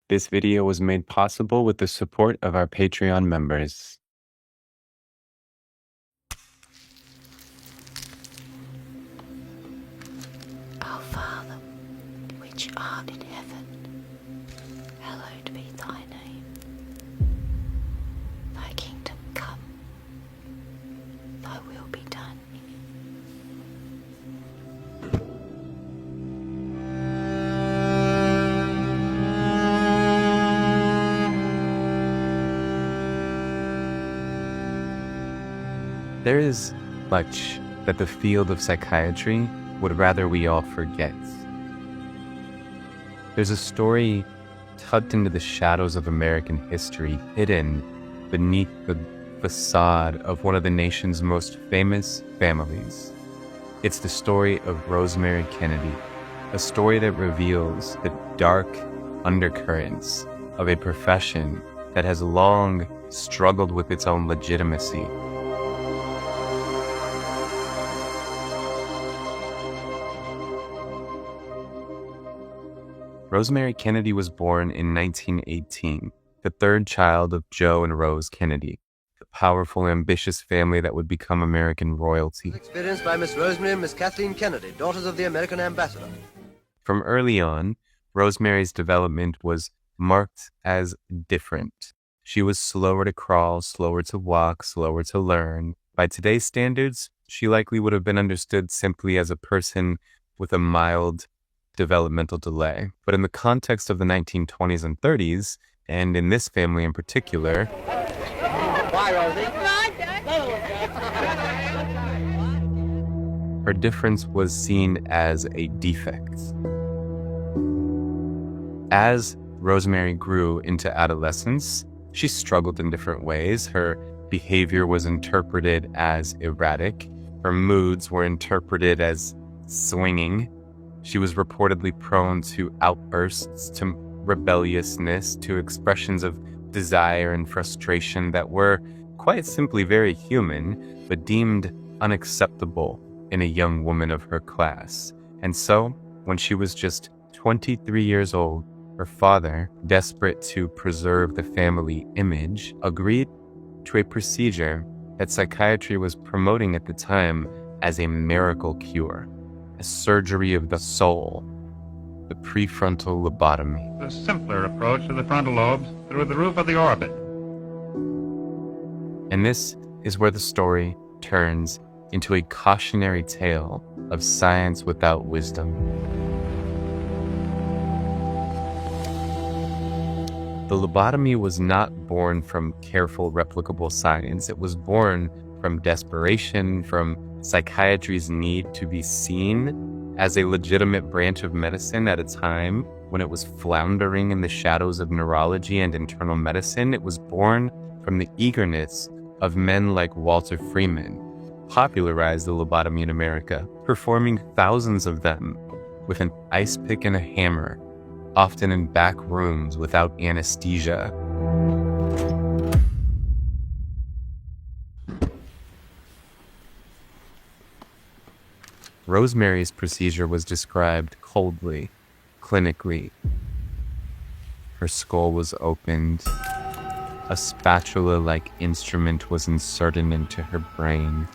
This video was made possible with the support of our Patreon members. Our Father, which art in heaven, hallowed be thy name. Thy kingdom come, thy will be done. There is much that the field of psychiatry would rather we all forget. There's a story tucked into the shadows of American history, hidden beneath the facade of one of the nation's most famous families. It's the story of Rosemary Kennedy, a story that reveals the dark undercurrents of a profession that has long struggled with its own legitimacy. Rosemary Kennedy was born in 1918, the third child of Joe and Rose Kennedy, the powerful, ambitious family that would become American royalty. Experienced by Miss Rosemary and Miss Kathleen Kennedy, daughters of the American ambassador. From early on, Rosemary's development was marked as different. She was slower to crawl, slower to walk, slower to learn. By today's standards, she likely would have been understood simply as a person with a mild developmental delay. But in the context of the 1920s and 30s, and in this family in particular, her difference was seen as a defect. As Rosemary grew into adolescence, she struggled in different ways. Her behavior was interpreted as erratic. Her moods were interpreted as swinging. She was reportedly prone to outbursts, to rebelliousness, to expressions of desire and frustration that were quite simply very human, but deemed unacceptable in a young woman of her class. And so, when she was just 23 years old, her father, desperate to preserve the family image, agreed to a procedure that psychiatry was promoting at the time as a miracle cure. A surgery of the soul, the prefrontal lobotomy. A simpler approach to the frontal lobes through the roof of the orbit. And this is where the story turns into a cautionary tale of science without wisdom. The lobotomy was not born from careful, replicable science. It was born from desperation, from psychiatry's need to be seen as a legitimate branch of medicine at a time when it was floundering in the shadows of neurology and internal medicine. It was born from the eagerness of men like Walter Freeman, popularized the lobotomy in America, performing thousands of them with an ice pick and a hammer, often in back rooms without anesthesia. Rosemary's procedure was described coldly, clinically. Her skull was opened. A spatula-like instrument was inserted into her brain.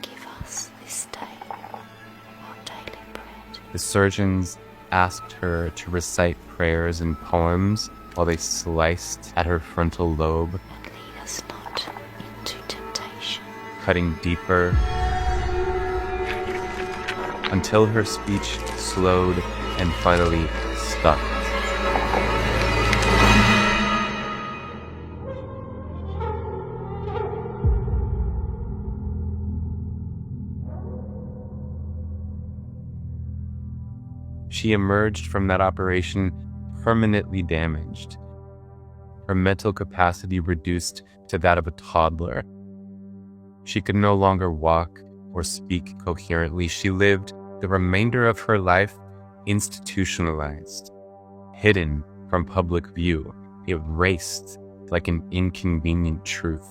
Give us this day our daily bread. The surgeons asked her to recite prayers and poems while they sliced at her frontal lobe, And lead us not into temptation. cutting deeper until her speech slowed and finally stopped. She emerged from that operation permanently damaged, her mental capacity reduced to that of a toddler. She could no longer walk or speak coherently. She lived the remainder of her life institutionalized, hidden from public view, erased like an inconvenient truth.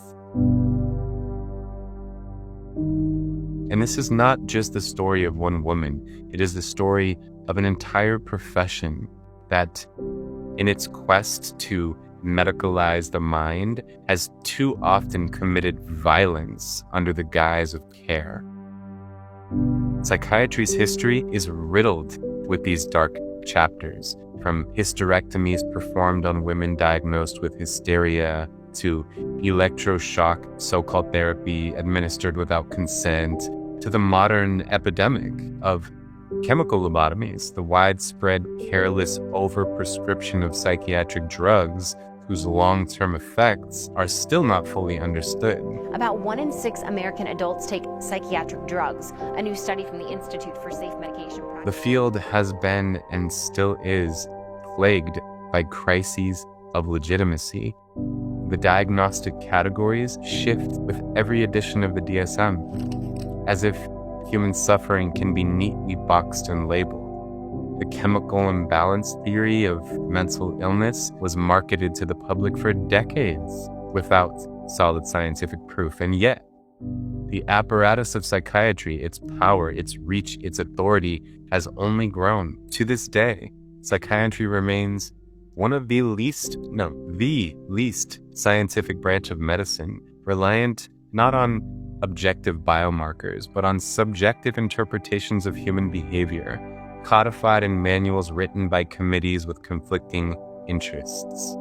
And this is not just the story of one woman. It is the story of an entire profession that in its quest to medicalize the mind, has too often committed violence under the guise of care. Psychiatry's history is riddled with these dark chapters, from hysterectomies performed on women diagnosed with hysteria to electroshock so-called therapy administered without consent, to the modern epidemic of chemical lobotomies, the widespread careless overprescription of psychiatric drugs whose long-term effects are still not fully understood. About 1 in 6 American adults take psychiatric drugs, a new study from the Institute for Safe Medication Practice. The field has been and still is plagued by crises of legitimacy. The diagnostic categories shift with every edition of the DSM, as if human suffering can be neatly boxed and labeled. The chemical imbalance theory of mental illness was marketed to the public for decades without solid scientific proof, and yet the apparatus of psychiatry, its power, its reach, its authority has only grown. To this day, psychiatry remains the least scientific branch of medicine, reliant not on objective biomarkers, but on subjective interpretations of human behavior, codified in manuals written by committees with conflicting interests.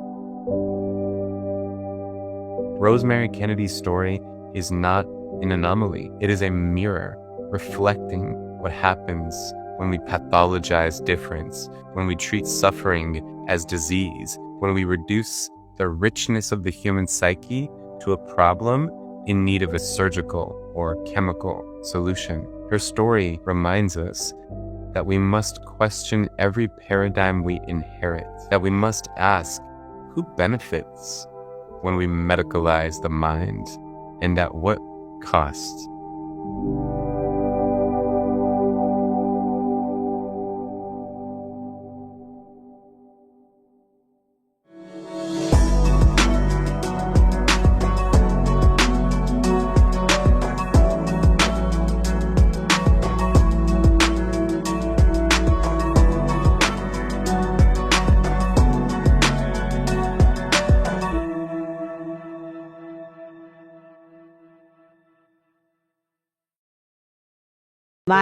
Rosemary Kennedy's story is not an anomaly. It is a mirror reflecting what happens when we pathologize difference, when we treat suffering as disease, when we reduce the richness of the human psyche to a problem in need of a surgical or chemical solution. Her story reminds us that we must question every paradigm we inherit, that we must ask who benefits when we medicalize the mind, and at what cost.